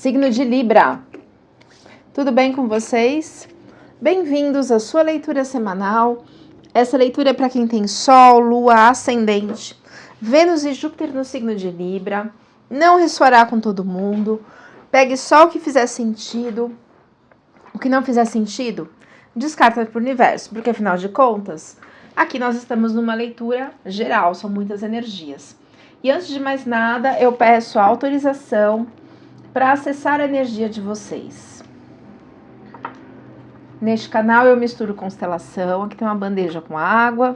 Signo de Libra, tudo bem com vocês? Bem-vindos à sua leitura semanal. Essa leitura é para quem tem Sol, Lua, Ascendente, Vênus e Júpiter no signo de Libra. Não ressoará com todo mundo. Pegue só o que fizer sentido. O que não fizer sentido, descarta para o universo, porque afinal de contas, aqui nós estamos numa leitura geral, são muitas energias. E antes de mais nada, eu peço a autorização para acessar a energia de vocês. Neste canal eu misturo constelação, aqui tem uma bandeja com água,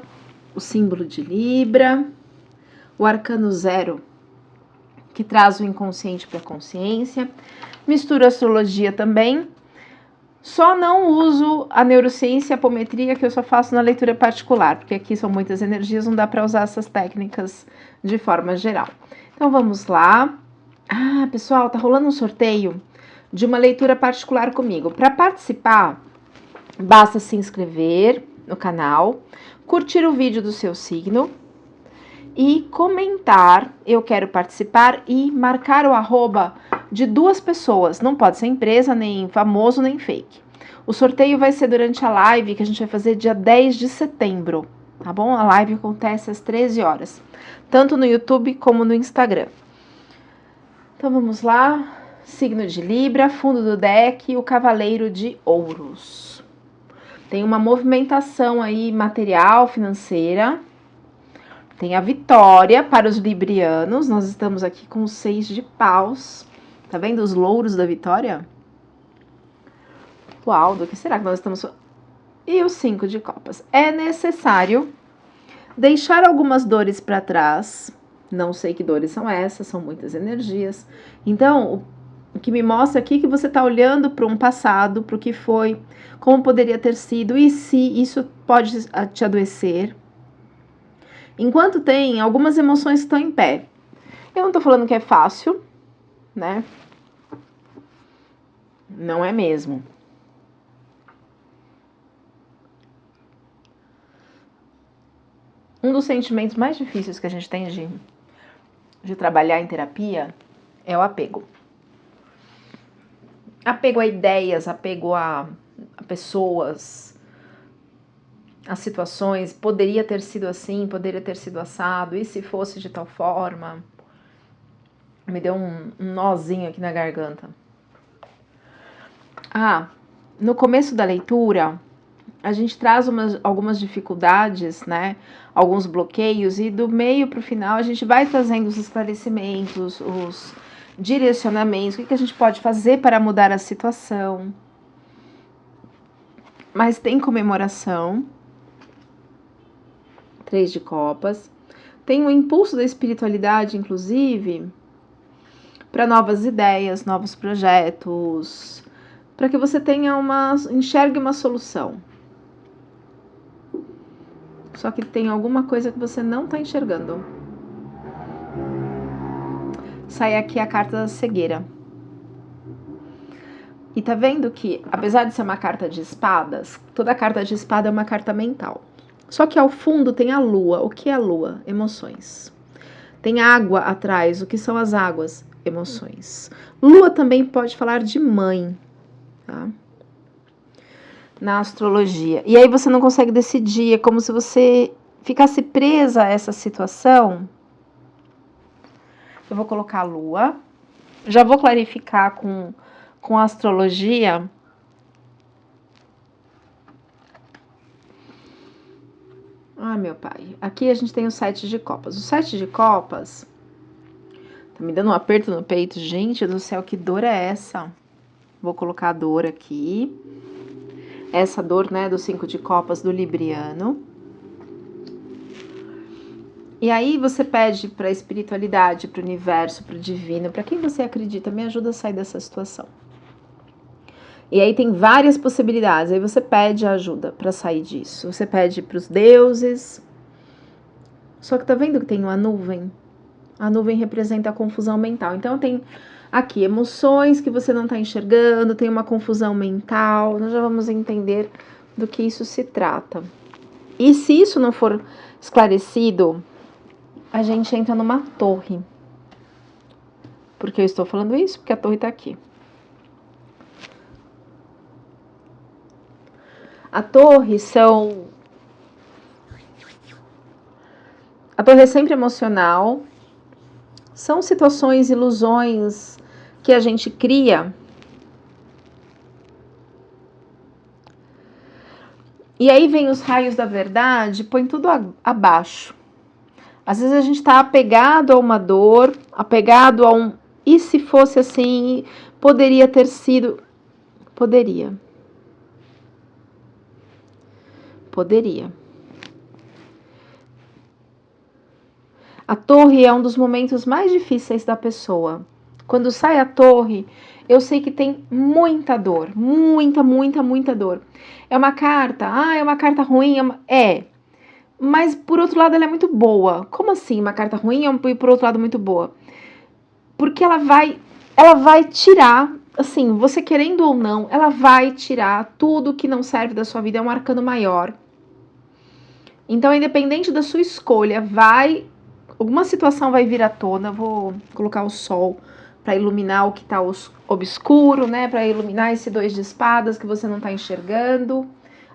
o símbolo de Libra, o arcano 0, que traz o inconsciente para a consciência, misturo astrologia também, só não uso a neurociência e a apometria, que eu só faço na leitura particular, porque aqui são muitas energias, não dá para usar essas técnicas de forma geral. Então vamos lá. Ah, pessoal, tá rolando um sorteio de uma leitura particular comigo. Para participar, basta se inscrever no canal, curtir o vídeo do seu signo e comentar, eu quero participar, e marcar o arroba de 2 pessoas. Não pode ser empresa, nem famoso, nem fake. O sorteio vai ser durante a live que a gente vai fazer dia 10 de setembro, tá bom? A live acontece às 13 horas, tanto no YouTube como no Instagram. Então vamos lá, signo de Libra, fundo do deck, o Cavaleiro de Ouros. Tem uma movimentação aí material, financeira. Tem a vitória para os librianos, nós estamos aqui com o 6 de paus. Tá vendo os louros da vitória? Uau, do que será que nós estamos... E o 5 de copas. É necessário deixar algumas dores para trás. Não sei que dores são essas, são muitas energias. Então, o que me mostra aqui é que você está olhando para um passado, para o que foi, como poderia ter sido, e se isso pode te adoecer. Enquanto tem algumas emoções que estão em pé. Eu não estou falando que é fácil, né? Não é mesmo. Um dos sentimentos mais difíceis que a gente tem de trabalhar em terapia é o apego. Apego a ideias, apego a pessoas, a situações. Poderia ter sido assim, poderia ter sido assado, e se fosse de tal forma? Me deu um nozinho aqui na garganta. Ah, no começo da leitura, a gente traz algumas dificuldades, né? Alguns bloqueios, e do meio para o final a gente vai trazendo os esclarecimentos, os direcionamentos, o que a gente pode fazer para mudar a situação. Mas tem comemoração, 3 de copas, tem um impulso da espiritualidade, inclusive, para novas ideias, novos projetos, para que você enxergue uma solução. Só que tem alguma coisa que você não está enxergando. Sai aqui a carta da cegueira. E tá vendo que, apesar de ser uma carta de espadas, toda carta de espada é uma carta mental. Só que ao fundo tem a lua. O que é a lua? Emoções. Tem água atrás. O que são as águas? Emoções. Lua também pode falar de mãe, tá? Na astrologia. E aí você não consegue decidir, é como se você ficasse presa a essa situação. Eu vou colocar a lua, já vou clarificar com a astrologia. Ah, meu pai, aqui a gente tem o 7 de copas. O 7 de copas tá me dando um aperto no peito. Gente do céu, que dor é essa? Vou colocar a dor aqui. Essa dor, né, do 5 de copas do libriano. E aí você pede para a espiritualidade, para o universo, para o divino, para quem você acredita, me ajuda a sair dessa situação. E aí tem várias possibilidades, aí você pede ajuda para sair disso. Você pede para os deuses. Só que tá vendo que tem uma nuvem? A nuvem representa a confusão mental. Então tem aqui emoções que você não está enxergando, tem uma confusão mental. Nós já vamos entender do que isso se trata. E se isso não for esclarecido, a gente entra numa torre. Por que eu estou falando isso? Porque a torre está aqui. A torre é sempre emocional. São situações, ilusões que a gente cria. E aí vem os raios da verdade, põe tudo abaixo. Às vezes a gente está apegado a uma dor, apegado a um... E se fosse assim, poderia ter sido... Poderia. A torre é um dos momentos mais difíceis da pessoa. Quando sai a torre, eu sei que tem muita dor. Muita dor. É uma carta, é uma carta ruim? Mas por outro lado ela é muito boa. Como assim uma carta ruim e por outro lado muito boa? Porque ela vai tirar, assim, você querendo ou não, ela vai tirar tudo que não serve da sua vida, é um arcano maior. Então, independente da sua escolha, alguma situação vai vir à tona. Vou colocar o sol para iluminar o que está obscuro, né? Para iluminar esse 2 de espadas que você não está enxergando.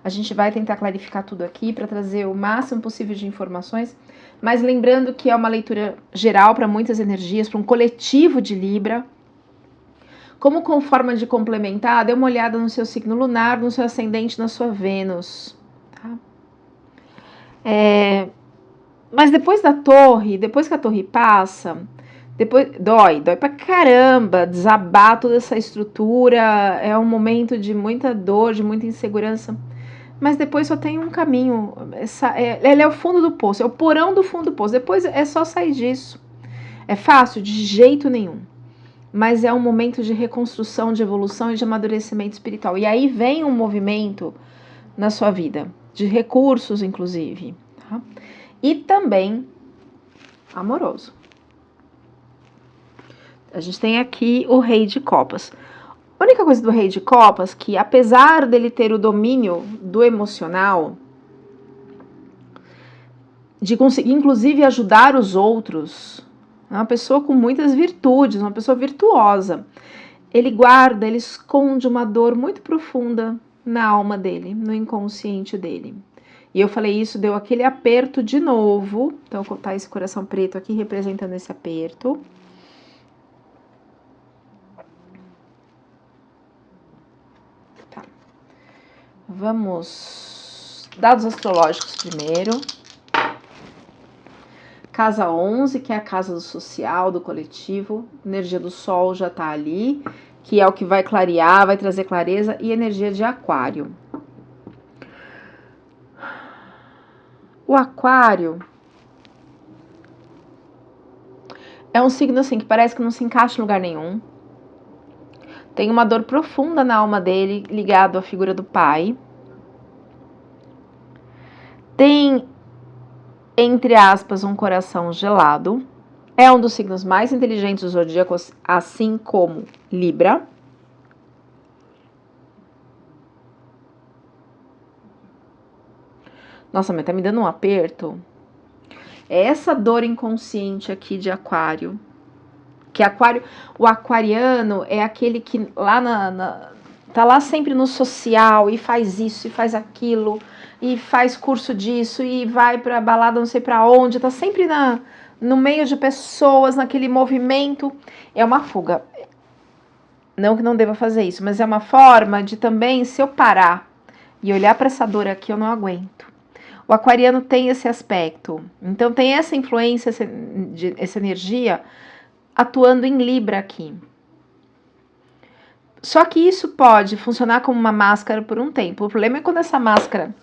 A gente vai tentar clarificar tudo aqui para trazer o máximo possível de informações. Mas lembrando que é uma leitura geral para muitas energias, para um coletivo de Libra. Como com forma de complementar, dê uma olhada no seu signo lunar, no seu ascendente, na sua Vênus. Tá? Mas depois que a torre passa, depois dói pra caramba, desabar toda essa estrutura, é um momento de muita dor, de muita insegurança. Mas depois só tem um caminho, ele é o fundo do poço, é o porão do fundo do poço, depois é só sair disso. É fácil? De jeito nenhum. Mas é um momento de reconstrução, de evolução e de amadurecimento espiritual. E aí vem um movimento na sua vida, de recursos inclusive, tá? E também amoroso. A gente tem aqui o Rei de Copas. A única coisa do Rei de Copas que, apesar dele ter o domínio do emocional, de conseguir inclusive ajudar os outros, é uma pessoa com muitas virtudes, uma pessoa virtuosa. Ele esconde uma dor muito profunda na alma dele, no inconsciente dele. E eu falei isso, deu aquele aperto de novo. Então, eu vou botar esse coração preto aqui, representando esse aperto. Tá. Vamos... Dados astrológicos primeiro. Casa 11, que é a casa do social, do coletivo. Energia do Sol já tá ali, que é o que vai clarear, vai trazer clareza. E energia de Aquário. O Aquário é um signo assim que parece que não se encaixa em lugar nenhum. Tem uma dor profunda na alma dele, ligado à figura do pai. Tem, entre aspas, um coração gelado. É um dos signos mais inteligentes do zodíaco, assim como Libra. Nossa, mas tá me dando um aperto. É essa dor inconsciente aqui de Aquário. Que o aquariano é aquele que tá lá sempre no social e faz isso e faz aquilo e faz curso disso e vai pra balada não sei pra onde, tá sempre no meio de pessoas, naquele movimento. É uma fuga. Não que não deva fazer isso, mas é uma forma de também, se eu parar e olhar para essa dor aqui, eu não aguento. O aquariano tem esse aspecto. Então tem essa influência, essa energia atuando em Libra aqui. Só que isso pode funcionar como uma máscara por um tempo. O problema é quando essa máscara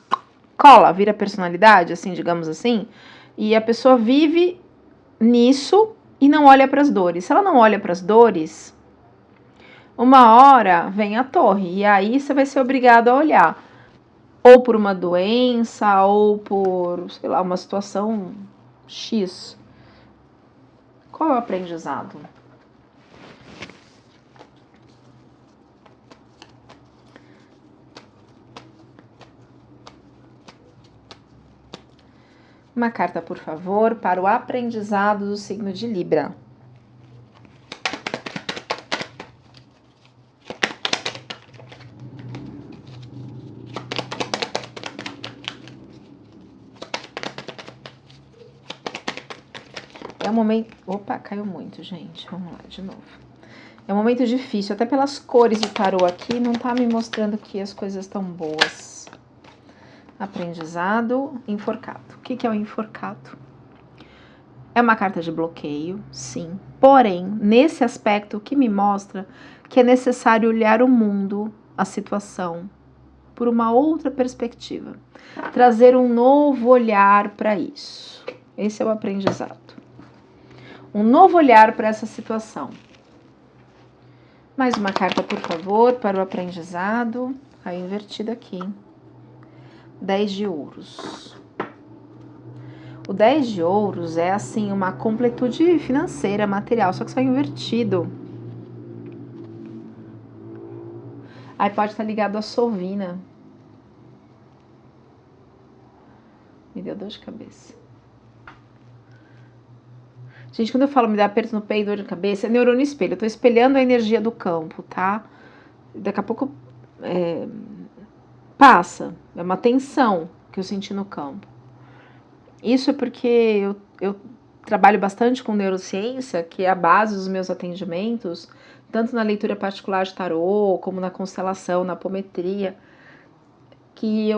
cola, vira personalidade, assim, digamos assim, e a pessoa vive nisso e não olha para as dores. Se ela não olha para as dores, uma hora vem a torre, e aí você vai ser obrigado a olhar. Ou por uma doença, ou por, sei lá, uma situação X. Qual é o aprendizado? Uma carta, por favor, para o aprendizado do signo de Libra. É um momento... Opa, caiu muito, gente. Vamos lá, de novo. É um momento difícil. Até pelas cores do tarô aqui, não tá me mostrando que as coisas estão boas. Aprendizado, enforcado. O que é o enforcado? É uma carta de bloqueio, sim. Porém, nesse aspecto, o que me mostra que é necessário olhar o mundo, a situação, por uma outra perspectiva. Trazer um novo olhar para isso. Esse é o aprendizado. Um novo olhar para essa situação. Mais uma carta, por favor, para o aprendizado. Aí invertida aqui. 10 de ouros. O 10 de ouros é assim uma completude financeira, material, só que só invertido. Aí pode estar ligado à sovina. Me deu dor de cabeça. Gente, quando eu falo me dá aperto no peito, dor de cabeça, é neurônio espelho. Eu tô espelhando a energia do campo, tá? Daqui a pouco passa. É uma tensão que eu senti no campo. Isso é porque eu trabalho bastante com neurociência, que é a base dos meus atendimentos, tanto na leitura particular de tarô, como na constelação, na apometria, que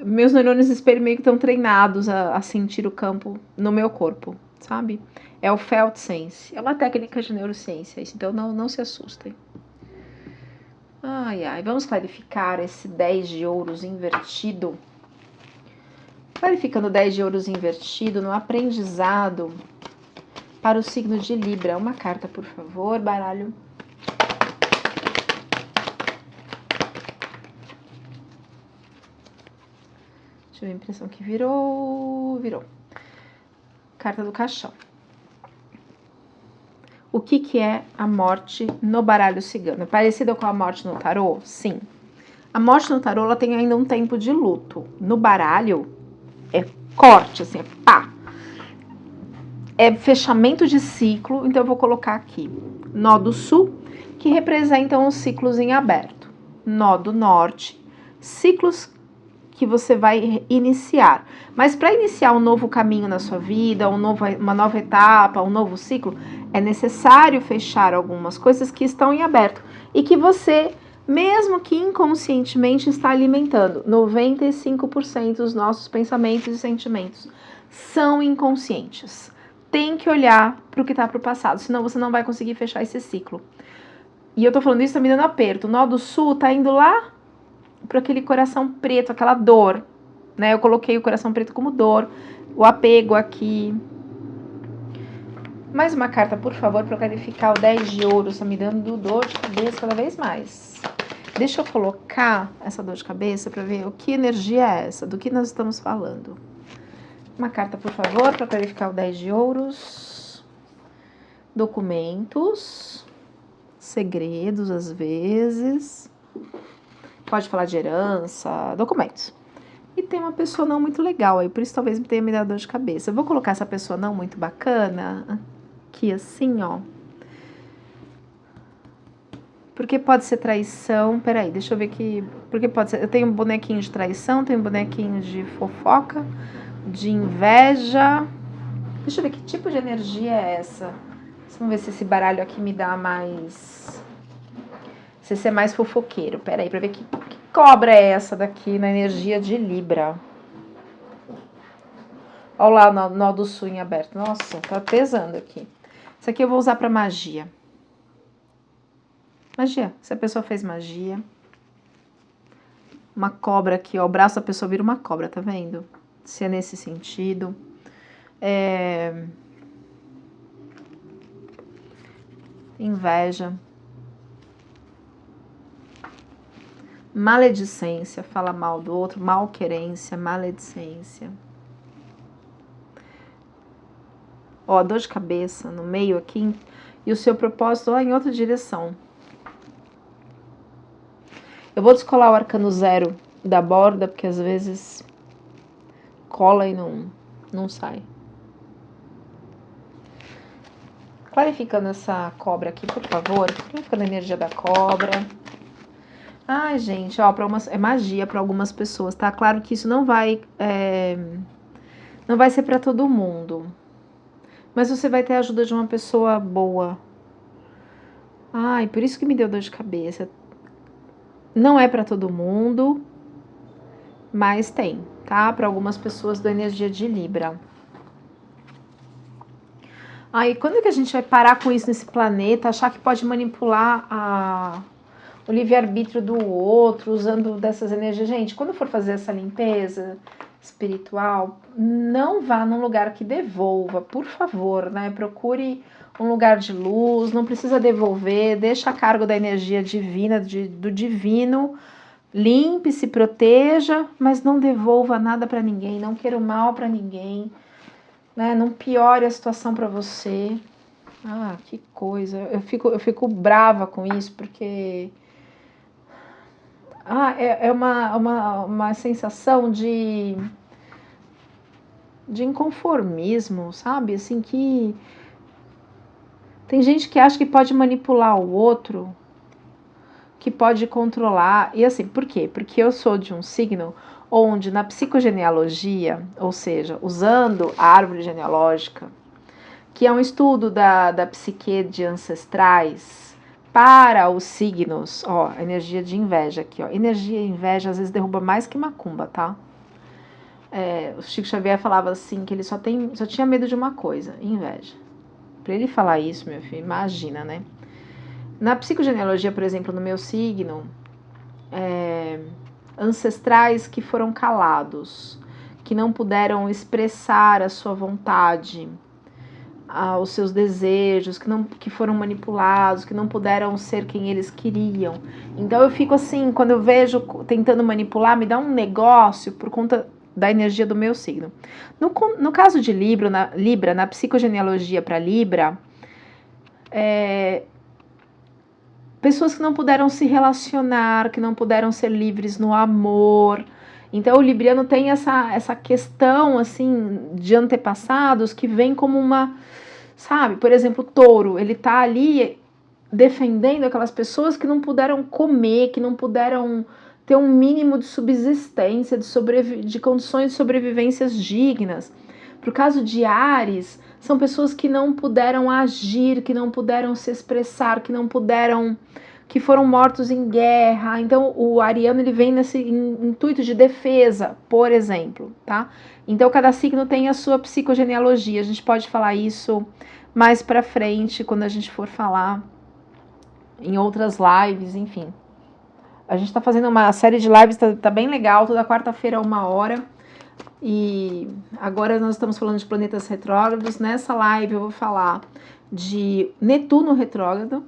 meus neurônios espelho meio que estão treinados a sentir o campo no meu corpo, sabe? É o Felt Sense. É uma técnica de neurociência, então não se assustem. Ai, ai, vamos clarificar esse 10 de ouros invertido. Clarificando 10 de ouros invertido no aprendizado para o signo de Libra. Uma carta, por favor, baralho. Deixa eu ver a impressão que virou. Carta do caixão. O que é a morte no baralho cigano? É parecido com a morte no tarô? Sim. A morte no tarô, ela tem ainda um tempo de luto. No baralho, é corte, assim, é pá. É fechamento de ciclo, então eu vou colocar aqui. Nó do sul, que representam os ciclos em aberto. Nó do norte, ciclos que você vai iniciar. Mas para iniciar um novo caminho na sua vida, uma nova etapa, um novo ciclo, é necessário fechar algumas coisas que estão em aberto e que você, mesmo que inconscientemente, está alimentando. 95% dos nossos pensamentos e sentimentos são inconscientes. Tem que olhar para o que está para o passado, senão você não vai conseguir fechar esse ciclo. E eu tô falando isso, tá me dando aperto. O nó do sul tá indo lá para aquele coração preto, aquela dor, né? Eu coloquei o coração preto como dor, o apego aqui. Mais uma carta, por favor, para clarificar o 10 de ouros. Tá me dando dor de cabeça cada vez mais. Deixa eu colocar essa dor de cabeça para ver o que energia é essa, do que nós estamos falando. Uma carta, por favor, para clarificar o 10 de ouros. Documentos. Segredos, às vezes. Pode falar de herança, documentos. E tem uma pessoa não muito legal aí, por isso talvez tenha me dado dor de cabeça. Eu vou colocar essa pessoa não muito bacana aqui assim, ó. Porque pode ser traição. Peraí, deixa eu ver aqui. Porque pode ser. Eu tenho um bonequinho de traição, tenho um bonequinho de fofoca, de inveja. Deixa eu ver que tipo de energia é essa. Vamos ver se esse baralho aqui me dá mais. Se você é mais fofoqueiro. Peraí, pra ver que cobra é essa daqui na energia de Libra. Olha lá o nó do sul em aberto. Nossa, tá pesando aqui. Isso aqui eu vou usar pra magia. Magia. Se a pessoa fez magia. Uma cobra aqui, ó. O braço da pessoa vira uma cobra, tá vendo? Se é nesse sentido. Inveja. Maledicência, fala mal do outro, malquerência, maledicência. Ó, dor de cabeça no meio aqui e o seu propósito lá em outra direção. Eu vou descolar o arcano 0 da borda, porque às vezes cola e não sai. Clarificando essa cobra aqui, por favor. Clarificando a energia da cobra. Ai, gente, ó, é magia para algumas pessoas, tá? Claro que isso não vai ser para todo mundo. mas você vai ter a ajuda de uma pessoa boa. Ai, por isso que me deu dor de cabeça. Não é para todo mundo, mas tem, tá? Para algumas pessoas da energia de Libra. Aí, quando que a gente vai parar com isso nesse planeta, achar que pode manipular o livre-arbítrio do outro, usando dessas energias? Gente, quando for fazer essa limpeza espiritual, não vá num lugar que devolva, por favor, né? Procure um lugar de luz, não precisa devolver, deixa a cargo da energia divina, do divino, limpe, se proteja, mas não devolva nada para ninguém, não queira o mal para ninguém, né? Não piore a situação para você. Ah, que coisa. Eu fico brava com isso, porque é uma sensação de inconformismo, sabe? Assim, que tem gente que acha que pode manipular o outro, que pode controlar. E assim, por quê? Porque eu sou de um signo onde na psicogenealogia, ou seja, usando a árvore genealógica, que é um estudo da psique de ancestrais para os signos, ó, energia de inveja aqui, ó, energia e inveja às vezes derruba mais que macumba, tá? O Chico Xavier falava assim, que ele só tinha medo de uma coisa, inveja. Para ele falar isso, meu filho, imagina, né? Na psicogenealogia, por exemplo, no meu signo, ancestrais que foram calados, que não puderam expressar a sua vontade, os seus desejos, que foram manipulados, que não puderam ser quem eles queriam. Então eu fico assim, quando eu vejo tentando manipular, me dá um negócio por conta da energia do meu signo. No caso de Libra, na psicogenealogia para Libra, pessoas que não puderam se relacionar, que não puderam ser livres no amor. Então o libriano tem essa questão assim de antepassados que vem como uma, sabe, por exemplo, o touro, ele tá ali defendendo aquelas pessoas que não puderam comer, que não puderam ter um mínimo de subsistência, de condições de sobrevivências dignas. Pro caso de Áries, são pessoas que não puderam agir, que não puderam se expressar, que foram mortos em guerra. Então o ariano ele vem nesse intuito de defesa, por exemplo, tá? Então cada signo tem a sua psicogenealogia. A gente pode falar isso mais pra frente quando a gente for falar em outras lives, enfim. A gente tá fazendo uma série de lives, tá bem legal, toda quarta-feira 1h. E agora nós estamos falando de planetas retrógrados. Nessa live eu vou falar de Netuno retrógrado.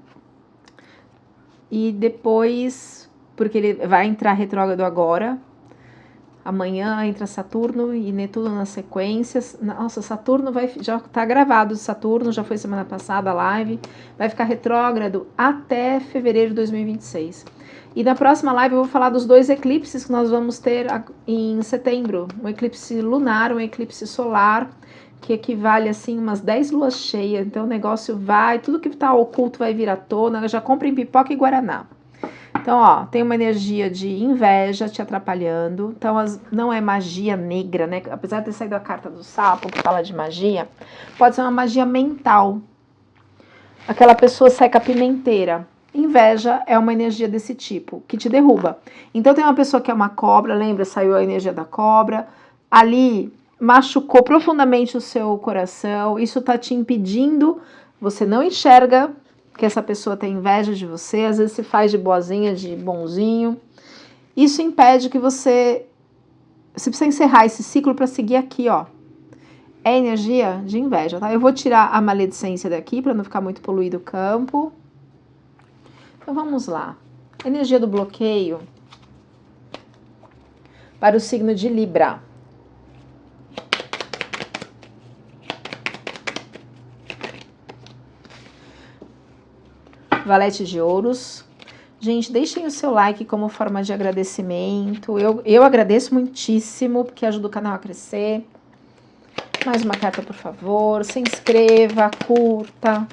E depois, porque ele vai entrar retrógrado agora. Amanhã entra Saturno e Netuno na sequência. Nossa, Saturno já tá gravado, Saturno, já foi semana passada a live. Vai ficar retrógrado até fevereiro de 2026. E na próxima live eu vou falar dos 2 eclipses que nós vamos ter em setembro. Um eclipse lunar, um eclipse solar, que equivale assim umas 10 luas cheias. Então o negócio tudo que tá oculto vai vir à tona. Já comprem pipoca e guaraná. Então, ó, tem uma energia de inveja te atrapalhando. Então, não é magia negra, né? Apesar de ter saído a carta do sapo, que fala de magia, pode ser uma magia mental. Aquela pessoa seca pimenteira. Inveja é uma energia desse tipo, que te derruba. Então, tem uma pessoa que é uma cobra, lembra? Saiu a energia da cobra. Ali, machucou profundamente o seu coração. Isso tá te impedindo, você não enxerga que essa pessoa tem inveja de você, às vezes se faz de boazinha, de bonzinho. Isso impede que você precisa encerrar esse ciclo para seguir aqui, ó. É energia de inveja, tá? Eu vou tirar a maledicência daqui para não ficar muito poluído o campo. Então vamos lá. Energia do bloqueio para o signo de Libra. Valete de ouros. Gente, deixem o seu like como forma de agradecimento. Eu agradeço muitíssimo, porque ajuda o canal a crescer. Mais uma carta, por favor. Se inscreva, curta.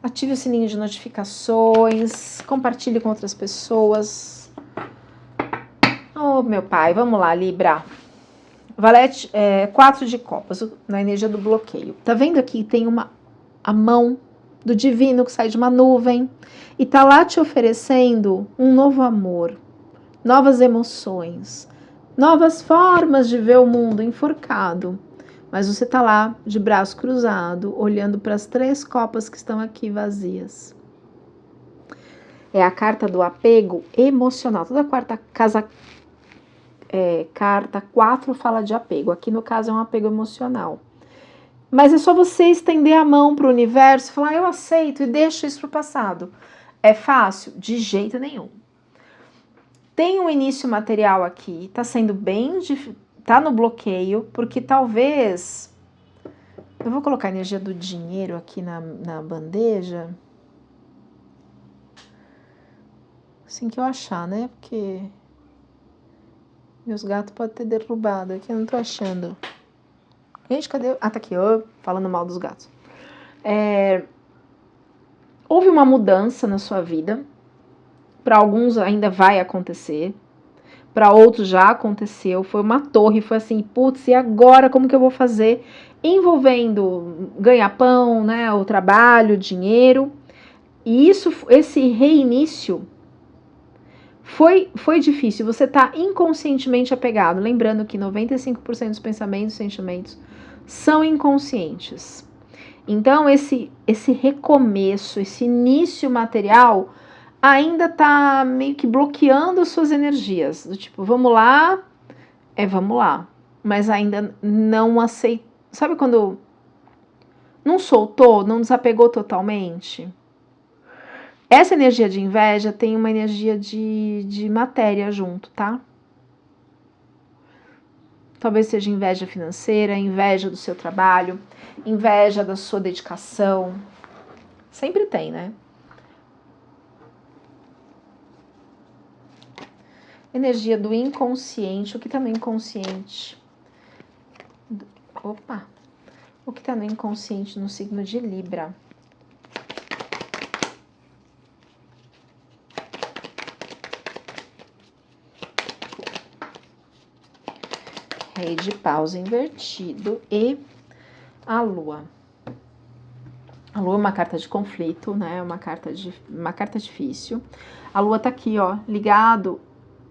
Ative o sininho de notificações. Compartilhe com outras pessoas. Oh, meu pai. Vamos lá, Libra. Valete, 4 de copas, na energia do bloqueio. Tá vendo aqui? Tem a mão do divino que sai de uma nuvem e tá lá te oferecendo um novo amor, novas emoções, novas formas de ver o mundo enforcado. Mas você tá lá de braço cruzado, olhando para as 3 copas que estão aqui vazias. É a carta do apego emocional. Toda quarta casa, carta 4 fala de apego. Aqui no caso é um apego emocional. Mas é só você estender a mão para o universo e falar, eu aceito e deixo isso para o passado. É fácil? De jeito nenhum. Tem um início material aqui, tá sendo bem, tá no bloqueio, porque talvez, eu vou colocar a energia do dinheiro aqui na bandeja, assim que eu achar, né, porque meus gatos podem ter derrubado aqui, eu não tô achando. Gente, cadê? Ah, tá aqui, falando mal dos gatos. Houve uma mudança na sua vida, para alguns ainda vai acontecer, para outros já aconteceu, foi uma torre, foi assim, putz, e agora como que eu vou fazer? Envolvendo ganha-pão, né, o trabalho, dinheiro, e esse reinício foi difícil, você está inconscientemente apegado, lembrando que 95% dos pensamentos e sentimentos são inconscientes. Então, esse recomeço, esse início material ainda tá meio que bloqueando suas energias. Do tipo, vamos lá, vamos lá. Mas ainda não aceita. Sabe quando não soltou, não desapegou totalmente? Essa energia de inveja tem uma energia de matéria junto, tá? Talvez seja inveja financeira, inveja do seu trabalho, inveja da sua dedicação. Sempre tem, né? Energia do inconsciente. O que tá no inconsciente? Opa! O que tá no inconsciente no signo de Libra? Rei de paus invertido e a lua. A lua é uma carta de conflito, né? Uma carta difícil. A lua tá aqui, ó, ligado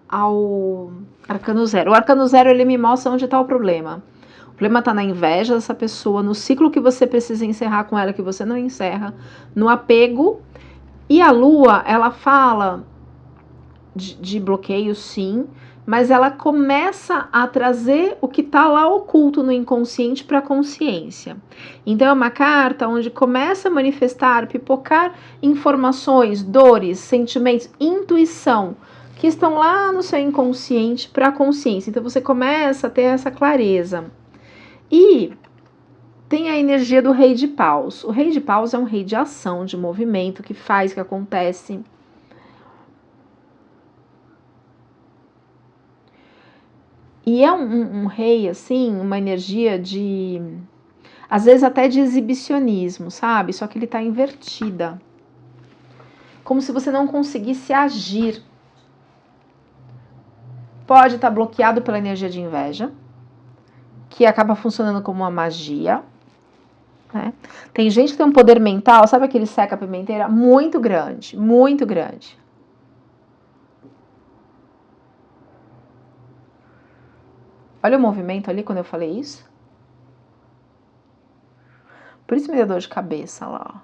ao arcano 0. O arcano 0, ele me mostra onde tá o problema. O problema tá na inveja dessa pessoa, no ciclo que você precisa encerrar com ela, que você não encerra, no apego. E a lua, ela fala de bloqueio, sim, mas ela começa a trazer o que está lá oculto no inconsciente para a consciência. Então é uma carta onde começa a manifestar, pipocar informações, dores, sentimentos, intuição, que estão lá no seu inconsciente para a consciência. Então você começa a ter essa clareza. E tem a energia do rei de paus. O rei de paus é um rei de ação, de movimento, que faz, que acontece. E é um rei, assim, uma energia de, às vezes até de exibicionismo, sabe? Só que ele tá invertida. Como se você não conseguisse agir. Pode estar bloqueado pela energia de inveja, que acaba funcionando como uma magia, né? Tem gente que tem um poder mental, sabe aquele seca-pimenteira? Muito grande, muito grande. Olha o movimento ali quando eu falei isso. Por isso me deu dor de cabeça lá.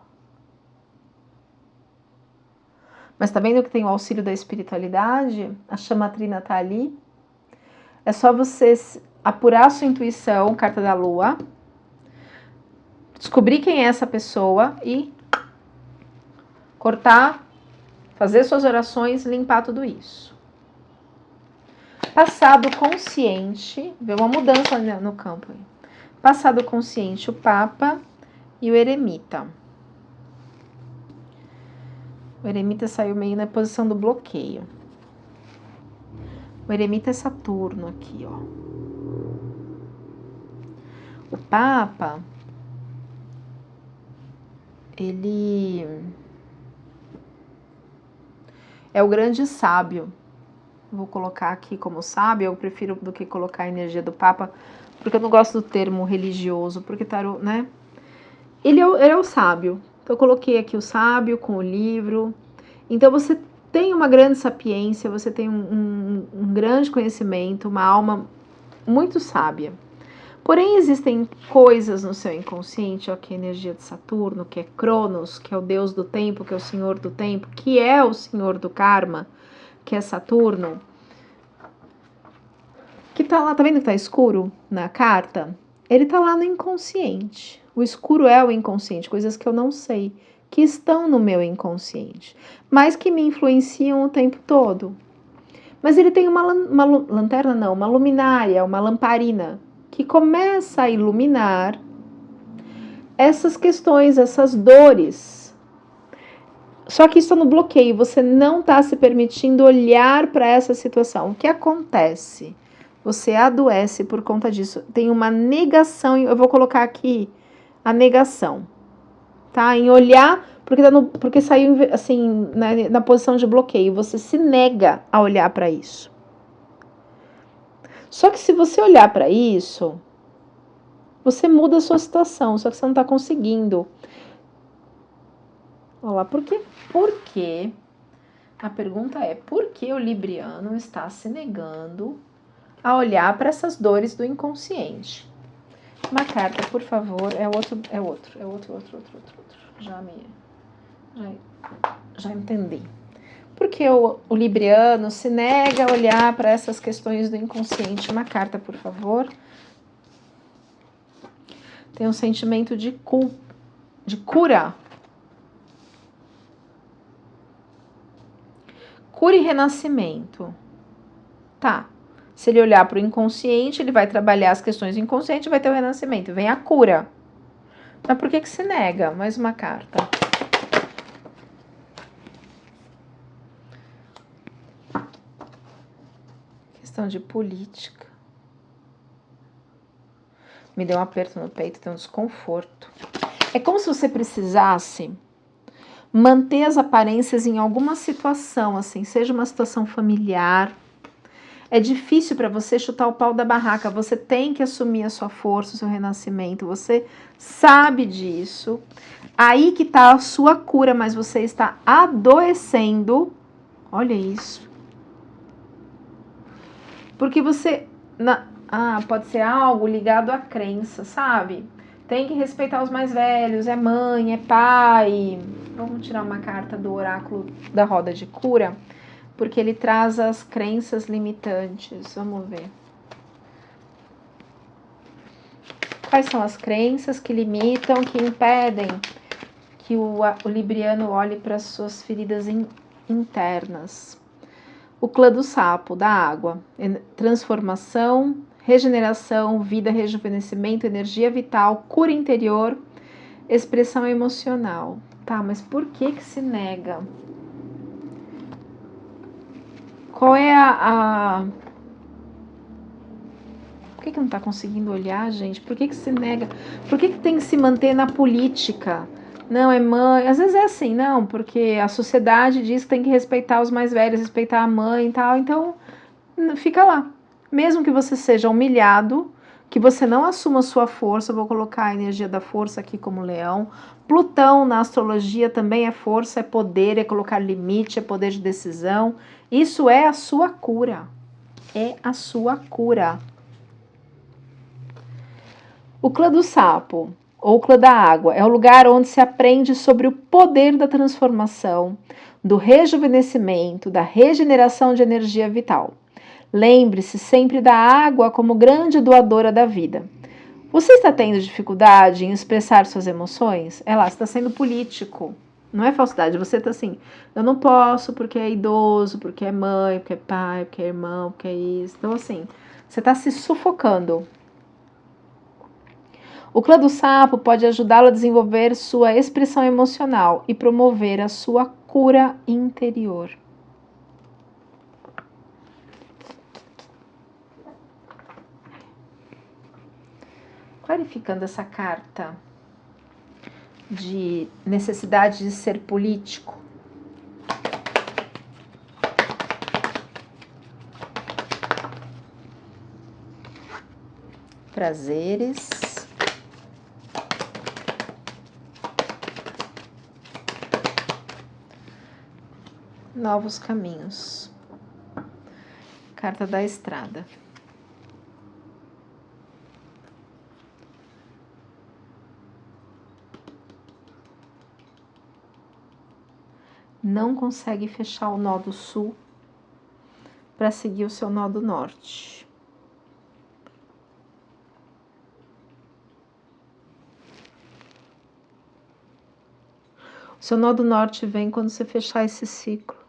Mas tá vendo que tem o auxílio da espiritualidade? A chamatrina tá ali. É só você apurar a sua intuição, carta da lua, descobrir quem é essa pessoa e cortar, fazer suas orações, limpar tudo isso. Passado consciente, vê uma mudança no campo. Passado consciente, o Papa e o Eremita. O Eremita saiu meio na posição do bloqueio. O Eremita é Saturno aqui, ó. O Papa, ele é o grande sábio. Vou colocar aqui como sábio, eu prefiro do que colocar a energia do Papa, porque eu não gosto do termo religioso, porque tarô, né? Ele é o sábio. Então eu coloquei aqui o sábio com o livro. Então você tem uma grande sapiência, você tem um grande conhecimento, uma alma muito sábia. Porém, existem coisas no seu inconsciente, ó, que é a energia de Saturno, que é Cronos, que é o deus do tempo, que é o senhor do tempo, que é o senhor do karma, que é Saturno, que tá lá, tá vendo que tá escuro na carta? Ele tá lá no inconsciente. O escuro é o inconsciente, coisas que eu não sei, que estão no meu inconsciente, mas que me influenciam o tempo todo. Mas ele tem uma lanterna, não, uma luminária, uma lamparina, que começa a iluminar essas questões, essas dores. Só que isso é no bloqueio, você não está se permitindo olhar para essa situação. O que acontece? Você adoece por conta disso. Tem uma negação, eu vou colocar aqui a negação, tá? Em olhar, porque saiu assim, na posição de bloqueio, você se nega a olhar para isso. Só que se você olhar para isso, você muda a sua situação, só que você não está conseguindo. Olha lá, por quê? Porque a pergunta é, por que o libriano está se negando a olhar para essas dores do inconsciente? Uma carta, por favor, é outro. Já entendi. Porque o libriano se nega a olhar para essas questões do inconsciente. Uma carta, por favor. Tem um sentimento de cura. Cura e renascimento. Tá. Se ele olhar para o inconsciente, ele vai trabalhar as questões do inconsciente e vai ter o renascimento. Vem a cura. Mas por que se nega? Mais uma carta. Questão de política. Me deu um aperto no peito, tem um desconforto. É como se você precisasse manter as aparências em alguma situação, assim, seja uma situação familiar. É difícil para você chutar o pau da barraca, você tem que assumir a sua força, o seu renascimento, você sabe disso. Aí que tá a sua cura, mas você está adoecendo. Olha isso. Porque você... pode ser algo ligado à crença, sabe? Tem que respeitar os mais velhos, é mãe, é pai. Vamos tirar uma carta do oráculo da roda de cura, porque ele traz as crenças limitantes. Vamos ver. Quais são as crenças que limitam, que impedem que o libriano olhe para as suas feridas internas? O clã do sapo, da água. Transformação, regeneração, vida, rejuvenescimento, energia vital, cura interior, expressão emocional. Tá, mas por que se nega? Qual é Por que não tá conseguindo olhar, gente? Por que se nega? Por que tem que se manter na política? Não, é mãe. Às vezes é assim, não, porque a sociedade diz que tem que respeitar os mais velhos, respeitar a mãe e tal. Então, fica lá. Mesmo que você seja humilhado, que você não assuma sua força, eu vou colocar a energia da força aqui como leão. Plutão na astrologia também é força, é poder, é colocar limite, é poder de decisão. Isso é a sua cura. É a sua cura. O clã do sapo, ou clã da água, é o lugar onde se aprende sobre o poder da transformação, do rejuvenescimento, da regeneração de energia vital. Lembre-se sempre da água como grande doadora da vida. Você está tendo dificuldade em expressar suas emoções? É lá, você está sendo político. Não é falsidade, você está assim, eu não posso porque é idoso, porque é mãe, porque é pai, porque é irmão, porque é isso. Então assim, você está se sufocando. O clã do sapo pode ajudá-lo a desenvolver sua expressão emocional e promover a sua cura interior. Clarificando essa carta de necessidade de ser político. prazeres, novos caminhos. Carta da Estrada. Não consegue fechar o nó do sul para seguir o seu nó do norte. O seu nó do norte vem quando você fechar esse ciclo.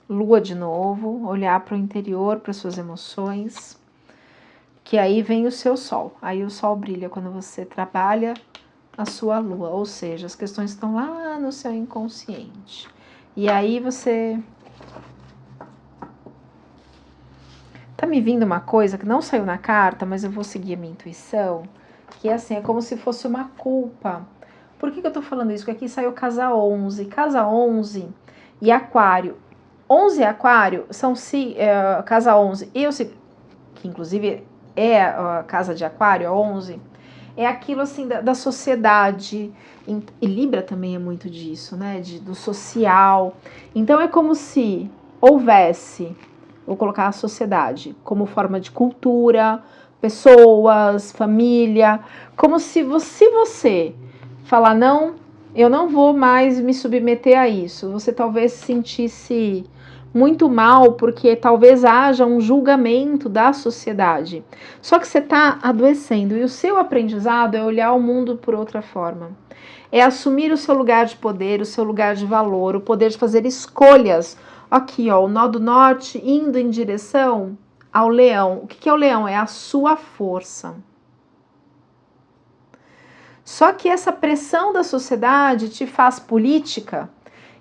Lua de novo, olhar para o interior, para suas emoções, que aí vem o seu sol. Aí o sol brilha quando você trabalha a sua lua, ou seja, as questões estão lá no seu inconsciente. E aí você... Tá me vindo uma coisa que não saiu na carta, mas eu vou seguir a minha intuição, que é assim, é como se fosse uma culpa. Por que eu tô falando isso? Porque aqui saiu casa 11. Casa 11 e Aquário. 11 e Aquário são casa 11 e que inclusive é a casa de Aquário, a 11, é aquilo assim da sociedade, e Libra também é muito disso, né, do social. Então é como se houvesse, vou colocar a sociedade como forma de cultura, pessoas, família, como se você falar, não, eu não vou mais me submeter a isso, você talvez se sentisse muito mal, porque talvez haja um julgamento da sociedade. Só que você está adoecendo, e o seu aprendizado é olhar o mundo por outra forma. É assumir o seu lugar de poder, o seu lugar de valor, o poder de fazer escolhas. Aqui, ó, o nó do norte indo em direção ao leão. O que é o leão? É a sua força. Só que essa pressão da sociedade te faz política.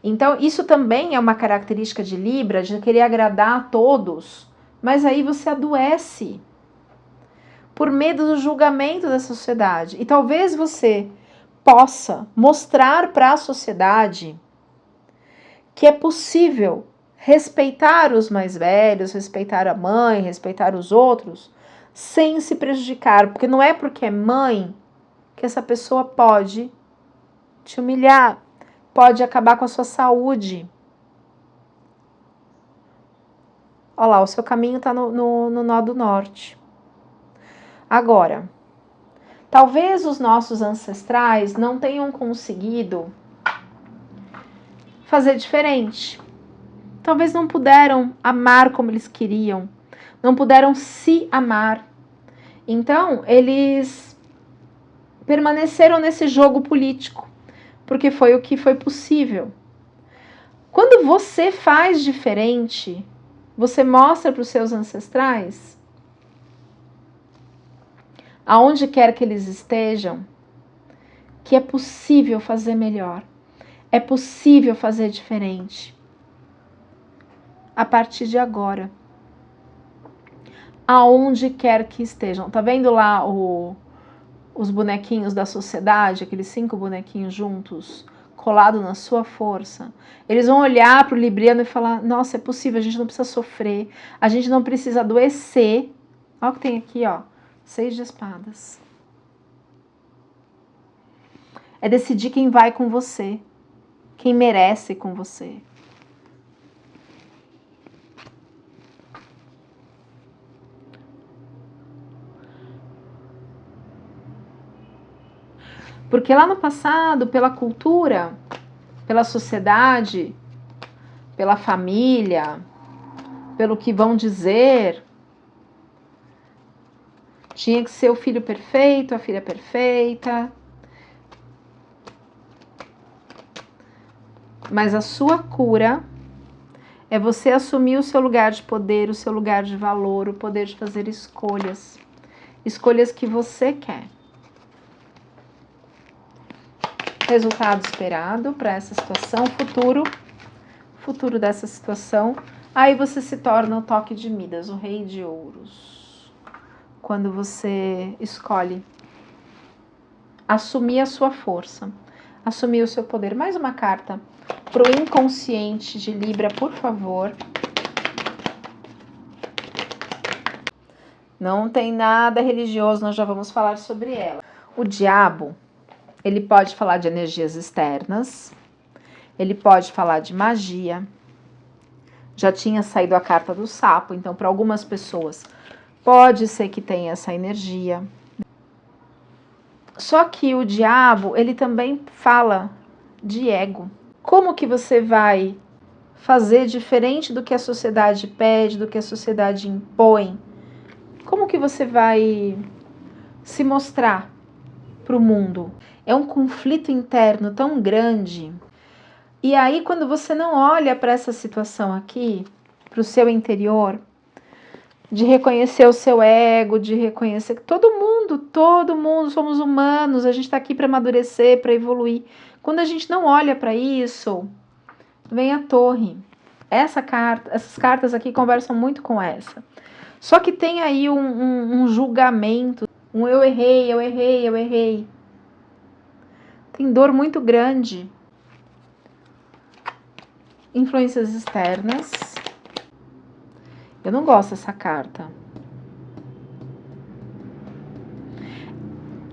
Então, isso também é uma característica de Libra, de querer agradar a todos, mas aí você adoece por medo do julgamento da sociedade. E talvez você possa mostrar para a sociedade que é possível respeitar os mais velhos, respeitar a mãe, respeitar os outros, sem se prejudicar, porque não é porque é mãe que essa pessoa pode te humilhar, pode acabar com a sua saúde. Olha lá, o seu caminho está no nó do norte. Agora, talvez os nossos ancestrais não tenham conseguido fazer diferente. Talvez não puderam amar como eles queriam, não puderam se amar. Então, eles permaneceram nesse jogo político, porque foi o que foi possível. Quando você faz diferente, você mostra para os seus ancestrais, aonde quer que eles estejam, que é possível fazer melhor, é possível fazer diferente. A partir de agora, aonde quer que estejam. Tá vendo lá os bonequinhos da sociedade, aqueles 5 bonequinhos juntos, colado na sua força? Eles vão olhar para o libriano e falar, nossa, é possível, a gente não precisa sofrer, a gente não precisa adoecer. Olha o que tem aqui, ó, 6 de espadas. É decidir quem vai com você, quem merece com você. Porque lá no passado, pela cultura, pela sociedade, pela família, pelo que vão dizer, tinha que ser o filho perfeito, a filha perfeita. Mas a sua cura é você assumir o seu lugar de poder, o seu lugar de valor, o poder de fazer escolhas. Escolhas que você quer. Resultado esperado para essa situação, futuro dessa situação. Aí você se torna o toque de Midas, o rei de ouros. Quando você escolhe assumir a sua força, assumir o seu poder. Mais uma carta para o inconsciente de Libra, por favor. Não tem nada religioso, nós já vamos falar sobre ela. O diabo, ele pode falar de energias externas, ele pode falar de magia. Já tinha saído a carta do sapo, então para algumas pessoas pode ser que tenha essa energia. Só que o diabo, ele também fala de ego. Como que você vai fazer diferente do que a sociedade pede, do que a sociedade impõe? Como que você vai se mostrar para o mundo? É um conflito interno tão grande. E aí, quando você não olha para essa situação aqui, para o seu interior, de reconhecer o seu ego, de reconhecer que todo mundo somos humanos, a gente está aqui para amadurecer, para evoluir. Quando a gente não olha para isso, vem a torre. Essas cartas aqui conversam muito com essa. Só que tem aí um julgamento, eu errei. Tem dor muito grande. Influências externas. Eu não gosto dessa carta.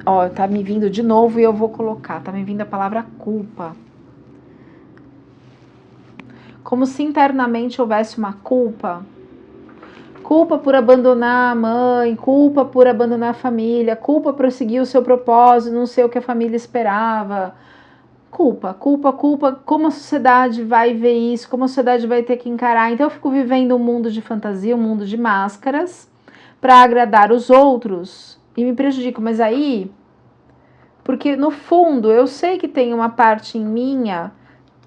Ó, tá me vindo de novo e eu vou colocar. Tá me vindo a palavra culpa. Como se internamente houvesse uma culpa. Culpa por abandonar a mãe, culpa por abandonar a família, culpa por seguir o seu propósito, não ser o que a família esperava. Culpa. Como a sociedade vai ver isso, como a sociedade vai ter que encarar. Então eu fico vivendo um mundo de fantasia, um mundo de máscaras, para agradar os outros e me prejudico. Mas aí, porque no fundo eu sei que tem uma parte em minha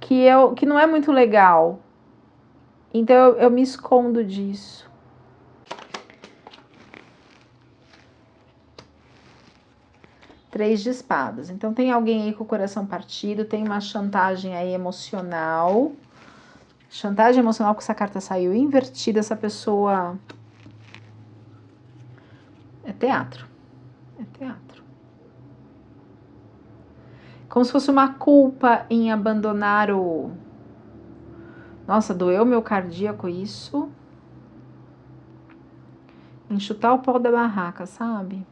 que não é muito legal. Então eu me escondo disso. Três de espadas. Então tem alguém aí com o coração partido, tem uma chantagem aí emocional. Chantagem emocional, porque essa carta saiu invertida, essa pessoa... É teatro. Como se fosse uma culpa em abandonar o... Nossa, doeu meu cardíaco isso. Em chutar o pau da barraca, sabe?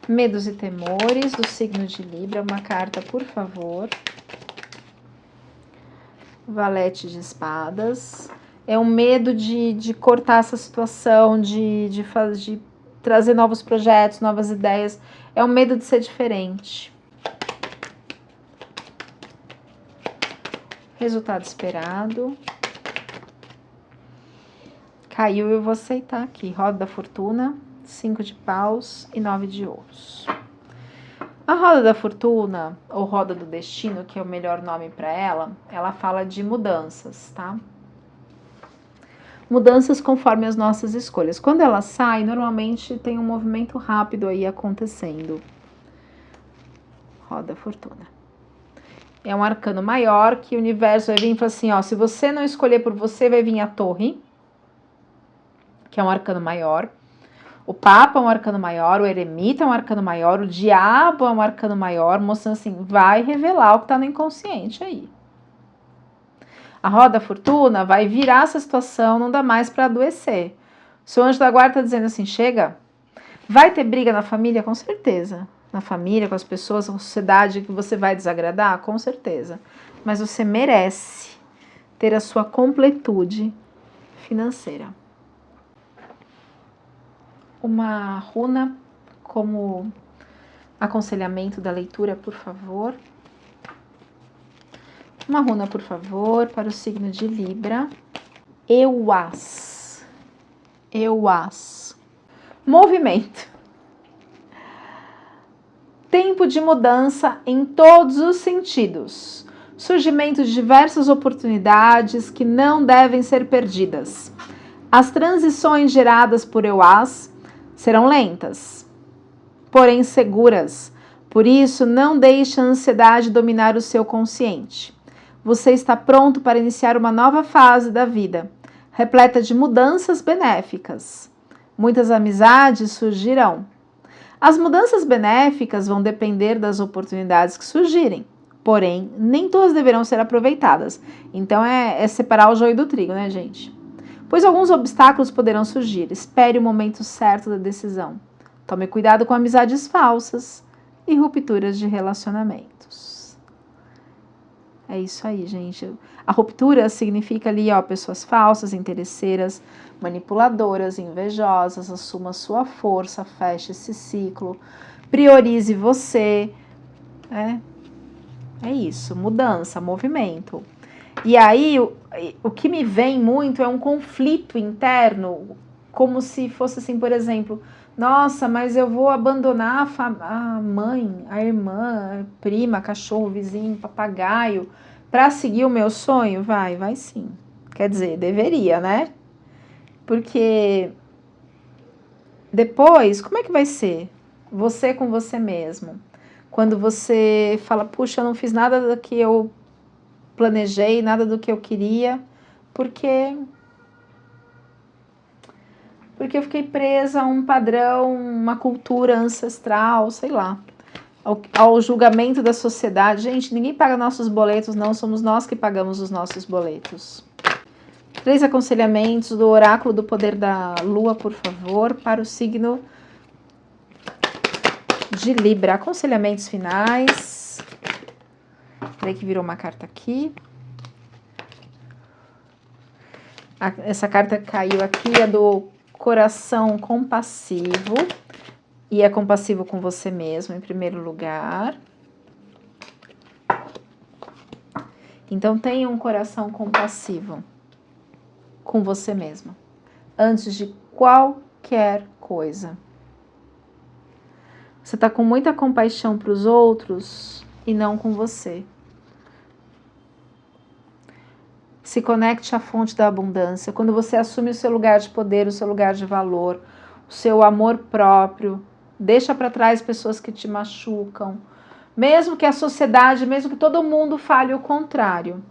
Medos e temores do signo de Libra. Uma carta, por favor. Valete de espadas. É um medo de cortar essa situação, de trazer novos projetos, novas ideias. É um medo de ser diferente. Resultado esperado. Caiu, eu vou aceitar aqui. Roda da fortuna. 5 de paus e 9 de ouros. A roda da fortuna, ou roda do destino, que é o melhor nome para ela fala de mudanças, tá? Mudanças conforme as nossas escolhas. Quando ela sai, normalmente tem um movimento rápido aí acontecendo. Roda da fortuna. É um arcano maior que o universo vai vir e falar assim, ó, se você não escolher por você, vai vir a torre, que é um arcano maior. O Papa é um arcano maior, o Eremita é um arcano maior, o Diabo é um arcano maior, mostrando assim, vai revelar o que está no inconsciente aí. A roda da fortuna vai virar essa situação, não dá mais para adoecer. O seu anjo da guarda está dizendo assim, chega, vai ter briga na família? Com certeza. Na família, com as pessoas, com a sociedade que você vai desagradar? Com certeza. Mas você merece ter a sua completude financeira. Uma runa como aconselhamento da leitura, por favor. Uma runa, por favor, para o signo de Libra. Euás. Movimento. Tempo de mudança em todos os sentidos. Surgimento de diversas oportunidades que não devem ser perdidas. As transições geradas por Euás serão lentas, porém seguras. Por isso, não deixe a ansiedade dominar o seu consciente. Você está pronto para iniciar uma nova fase da vida, repleta de mudanças benéficas. Muitas amizades surgirão. As mudanças benéficas vão depender das oportunidades que surgirem, porém, nem todas deverão ser aproveitadas. Então, é separar o joio do trigo, né, gente? Pois alguns obstáculos poderão surgir. Espere o momento certo da decisão. Tome cuidado com amizades falsas e rupturas de relacionamentos. É isso aí, gente. A ruptura significa ali, ó, pessoas falsas, interesseiras, manipuladoras, invejosas. Assuma sua força, feche esse ciclo, priorize você. É isso, mudança, movimento. E aí, o que me vem muito é um conflito interno, como se fosse assim, por exemplo, nossa, mas eu vou abandonar a mãe, a irmã, a prima, cachorro, vizinho, papagaio, para seguir o meu sonho? Vai sim. Quer dizer, deveria, né? Porque depois, como é que vai ser? Você com você mesmo. Quando você fala, puxa, eu não fiz nada do que eu planejei, nada do que eu queria, porque eu fiquei presa a um padrão, uma cultura ancestral, sei lá, ao julgamento da sociedade. Gente, ninguém paga nossos boletos, não, somos nós que pagamos os nossos boletos. 3 aconselhamentos do oráculo do poder da lua, por favor, para o signo de Libra. Aconselhamentos finais. Peraí que virou uma carta aqui. Essa carta caiu aqui, é do coração compassivo. E é compassivo com você mesmo, em primeiro lugar. Então, tenha um coração compassivo com você mesmo, antes de qualquer coisa. Você está com muita compaixão para os outros e não com você. Se conecte à fonte da abundância. Quando você assume o seu lugar de poder, o seu lugar de valor, o seu amor próprio, deixa para trás pessoas que te machucam, mesmo que a sociedade, mesmo que todo mundo fale o contrário.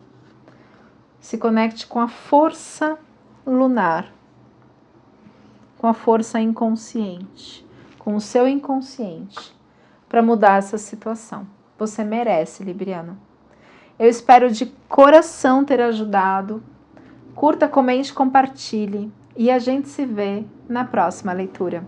Se conecte com a força lunar, com a força inconsciente, com o seu inconsciente, para mudar essa situação. Você merece, Libriano. Eu espero de coração ter ajudado. Curta, comente, compartilhe e a gente se vê na próxima leitura.